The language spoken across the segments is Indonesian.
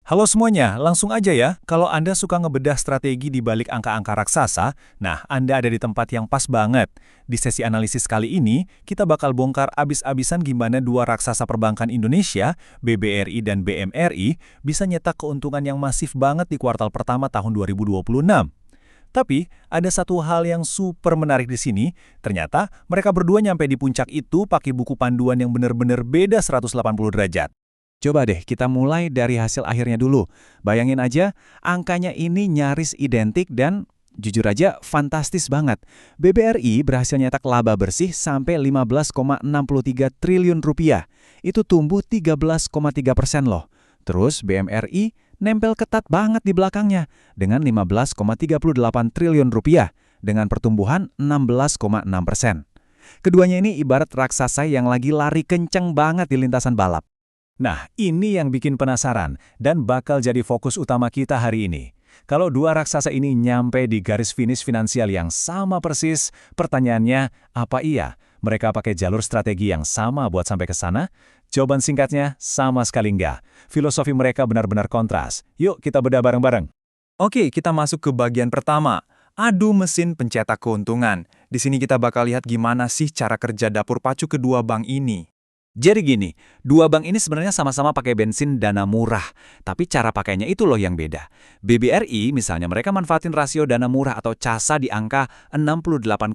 Halo semuanya, langsung aja ya. Kalau Anda suka ngebedah strategi di balik angka-angka raksasa, nah Anda ada di tempat yang pas banget. Di sesi analisis kali ini, kita bakal bongkar abis-abisan gimana dua raksasa perbankan Indonesia, BBRI dan BMRI, bisa nyetak keuntungan yang masif banget di kuartal pertama tahun 2026. Tapi, ada satu hal yang super menarik di sini, ternyata mereka berdua nyampe di puncak itu pakai buku panduan yang bener-bener beda 180 derajat. Coba deh kita mulai dari hasil akhirnya dulu. Bayangin aja, angkanya ini nyaris identik dan jujur aja fantastis banget. BBRI berhasil nyetak laba bersih sampai 15,63 triliun rupiah. Itu tumbuh 13,3% loh. Terus BMRI nempel ketat banget di belakangnya dengan 15,38 triliun rupiah dengan pertumbuhan 16,6%. Keduanya ini ibarat raksasa yang lagi lari kenceng banget di lintasan balap. Nah, ini yang bikin penasaran dan bakal jadi fokus utama kita hari ini. Kalau dua raksasa ini nyampe di garis finish finansial yang sama persis, pertanyaannya, apa iya mereka pakai jalur strategi yang sama buat sampai ke sana? Jawaban singkatnya, sama sekali enggak. Filosofi mereka benar-benar kontras. Yuk kita bedah bareng-bareng. Oke, kita masuk ke bagian pertama. Adu mesin pencetak keuntungan. Di sini kita bakal lihat gimana sih cara kerja dapur pacu kedua bank ini. Jadi gini, dua bank ini sebenarnya sama-sama pakai bensin dana murah, tapi cara pakainya itu loh yang beda. BBRI misalnya mereka manfaatin rasio dana murah atau CASA di angka 68,9%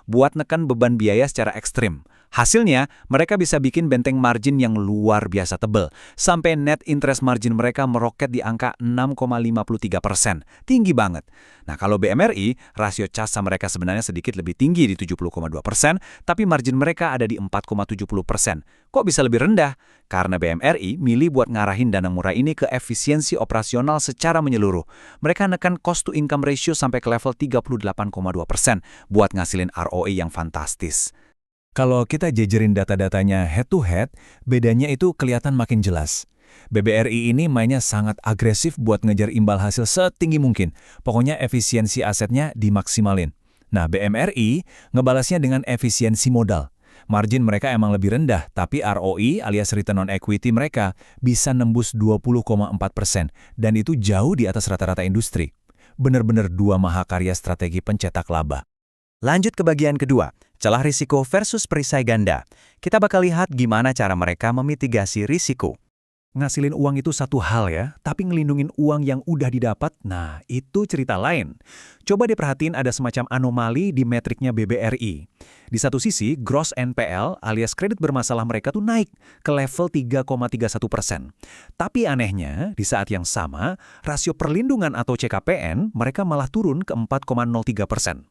buat neken beban biaya secara ekstrim. Hasilnya, mereka bisa bikin benteng margin yang luar biasa tebel, sampai net interest margin mereka meroket di angka 6,53%. Tinggi banget. Nah, kalau BMRI, rasio CASA mereka sebenarnya sedikit lebih tinggi di 70,2%, tapi margin mereka ada di 4,70%. Kok bisa lebih rendah? Karena BMRI milih buat ngarahin dana murah ini ke efisiensi operasional secara menyeluruh. Mereka nekan cost to income ratio sampai ke level 38,2% buat ngasilin ROE yang fantastis. Kalau kita jejerin data-datanya head-to-head, bedanya itu kelihatan makin jelas. BBRI ini mainnya sangat agresif buat ngejar imbal hasil setinggi mungkin. Pokoknya efisiensi asetnya dimaksimalin. Nah, BMRI ngebalasnya dengan efisiensi modal. Margin mereka emang lebih rendah, tapi ROE alias return on equity mereka bisa nembus 20,4%. Dan itu jauh di atas rata-rata industri. Bener-bener dua mahakarya strategi pencetak laba. Lanjut ke bagian kedua, celah risiko versus perisai ganda. Kita bakal lihat gimana cara mereka memitigasi risiko. Ngasilin uang itu satu hal ya, tapi ngelindungin uang yang udah didapat, nah itu cerita lain. Coba diperhatiin ada semacam anomali di metriknya BBRI. Di satu sisi, gross NPL alias kredit bermasalah mereka tuh naik ke level 3,31%. Tapi anehnya, di saat yang sama, rasio perlindungan atau CKPN mereka malah turun ke 4,03%.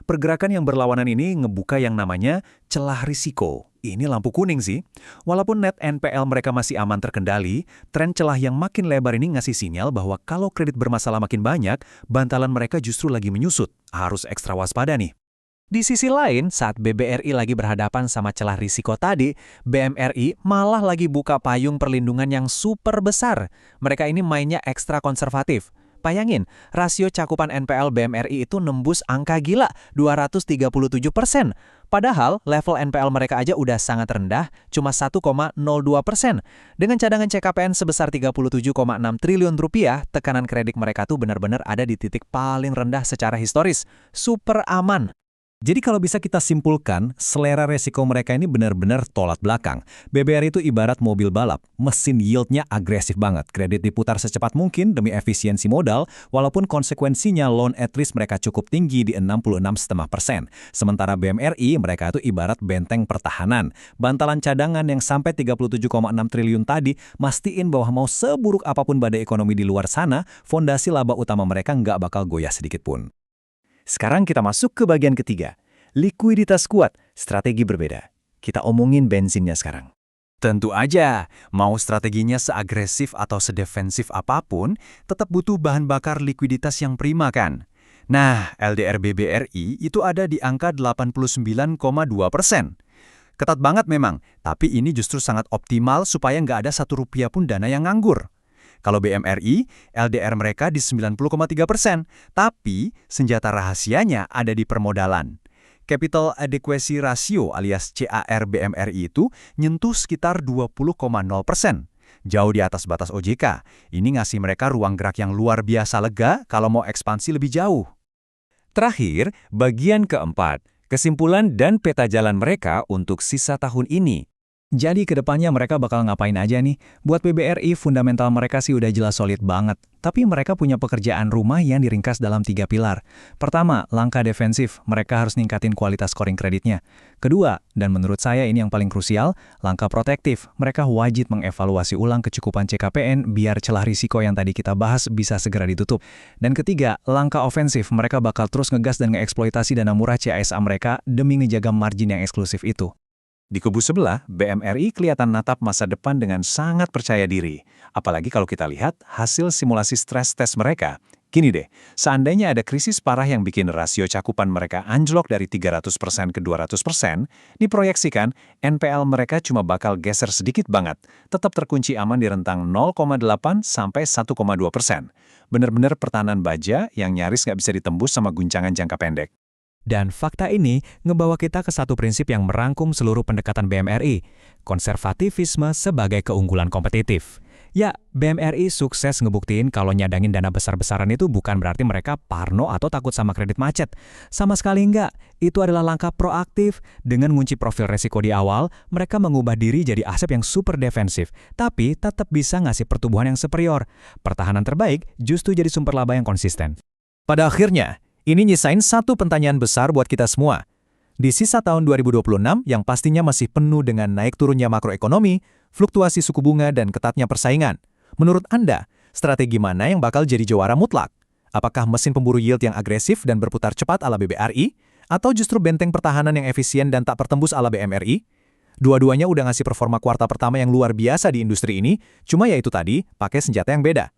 Pergerakan yang berlawanan ini ngebuka yang namanya celah risiko. Ini lampu kuning sih. Walaupun net NPL mereka masih aman terkendali, tren celah yang makin lebar ini ngasih sinyal bahwa kalau kredit bermasalah makin banyak, bantalan mereka justru lagi menyusut. Harus ekstra waspada nih. Di sisi lain, saat BBRI lagi berhadapan sama celah risiko tadi, BMRI malah lagi buka payung perlindungan yang super besar. Mereka ini mainnya ekstra konservatif. Bayangin, rasio cakupan NPL BMRI itu nembus angka gila, 237%. Padahal level NPL mereka aja udah sangat rendah, cuma 1,02%. Dengan cadangan CKPN sebesar 37,6 triliun rupiah, tekanan kredit mereka tuh benar-benar ada di titik paling rendah secara historis. Super aman. Jadi kalau bisa kita simpulkan, selera resiko mereka ini benar-benar tolak belakang. BBRI itu ibarat mobil balap, mesin yieldnya agresif banget. Kredit diputar secepat mungkin demi efisiensi modal, walaupun konsekuensinya loan at risk mereka cukup tinggi di 66,5%. Sementara BMRI mereka itu ibarat benteng pertahanan. Bantalan cadangan yang sampai 37,6 triliun tadi, mastiin bahwa mau seburuk apapun badai ekonomi di luar sana, fondasi laba utama mereka nggak bakal goyah sedikit pun. Sekarang kita masuk ke bagian ketiga. Likuiditas kuat, strategi berbeda. Kita omongin bensinnya sekarang. Tentu aja, mau strateginya seagresif atau sedefensif apapun, tetap butuh bahan bakar likuiditas yang prima kan? Nah, LDR BBRI itu ada di angka 89,2%. Ketat banget memang, tapi ini justru sangat optimal supaya nggak ada Rp1 pun dana yang nganggur. Kalau BMRI, LDR mereka di 90,3%, tapi senjata rahasianya ada di permodalan. Capital Adequacy Ratio alias CAR BMRI itu nyentuh sekitar 20,0%. jauh di atas batas OJK. Ini ngasih mereka ruang gerak yang luar biasa lega kalau mau ekspansi lebih jauh. Terakhir, bagian keempat, kesimpulan dan peta jalan mereka untuk sisa tahun ini. Jadi kedepannya mereka bakal ngapain aja nih? Buat PBRI, fundamental mereka sih udah jelas solid banget. Tapi mereka punya pekerjaan rumah yang diringkas dalam 3 pilar. Pertama, langkah defensif. Mereka harus ningkatin kualitas scoring kreditnya. Kedua, dan menurut saya ini yang paling krusial, langkah protektif. Mereka wajib mengevaluasi ulang kecukupan CKPN biar celah risiko yang tadi kita bahas bisa segera ditutup. Dan ketiga, langkah ofensif. Mereka bakal terus ngegas dan ngeeksploitasi dana murah CASA mereka demi ngejaga margin yang eksklusif itu. Di kubu sebelah, BMRI kelihatan natap masa depan dengan sangat percaya diri. Apalagi kalau kita lihat hasil simulasi stres tes mereka. Gini deh, seandainya ada krisis parah yang bikin rasio cakupan mereka anjlok dari 300% ke 200%, diproyeksikan NPL mereka cuma bakal geser sedikit banget, tetap terkunci aman di rentang 0,8 sampai 1,2%. Bener-bener pertahanan baja yang nyaris nggak bisa ditembus sama guncangan jangka pendek. Dan fakta ini ngebawa kita ke satu prinsip yang merangkum seluruh pendekatan BMRI, konservativisme sebagai keunggulan kompetitif. Ya, BMRI sukses ngebuktiin kalau nyadangin dana besar-besaran itu bukan berarti mereka parno atau takut sama kredit macet. Sama sekali enggak, itu adalah langkah proaktif. Dengan ngunci profil resiko di awal, mereka mengubah diri jadi aset yang super defensif, tapi tetap bisa ngasih pertumbuhan yang superior. Pertahanan terbaik justru jadi sumber laba yang konsisten. Pada akhirnya, ini nyisain satu pertanyaan besar buat kita semua. Di sisa tahun 2026 yang pastinya masih penuh dengan naik turunnya makroekonomi, fluktuasi suku bunga, dan ketatnya persaingan. Menurut Anda, strategi mana yang bakal jadi juara mutlak? Apakah mesin pemburu yield yang agresif dan berputar cepat ala BBRI? Atau justru benteng pertahanan yang efisien dan tak pertembus ala BMRI? Dua-duanya udah ngasih performa kuartal pertama yang luar biasa di industri ini, cuma ya itu tadi, pakai senjata yang beda.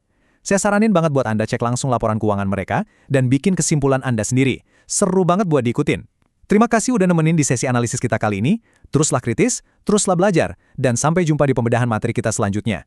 Saya saranin banget buat Anda cek langsung laporan keuangan mereka dan bikin kesimpulan Anda sendiri. Seru banget buat diikutin. Terima kasih udah nemenin di sesi analisis kita kali ini. Teruslah kritis, teruslah belajar, dan sampai jumpa di pembedahan materi kita selanjutnya.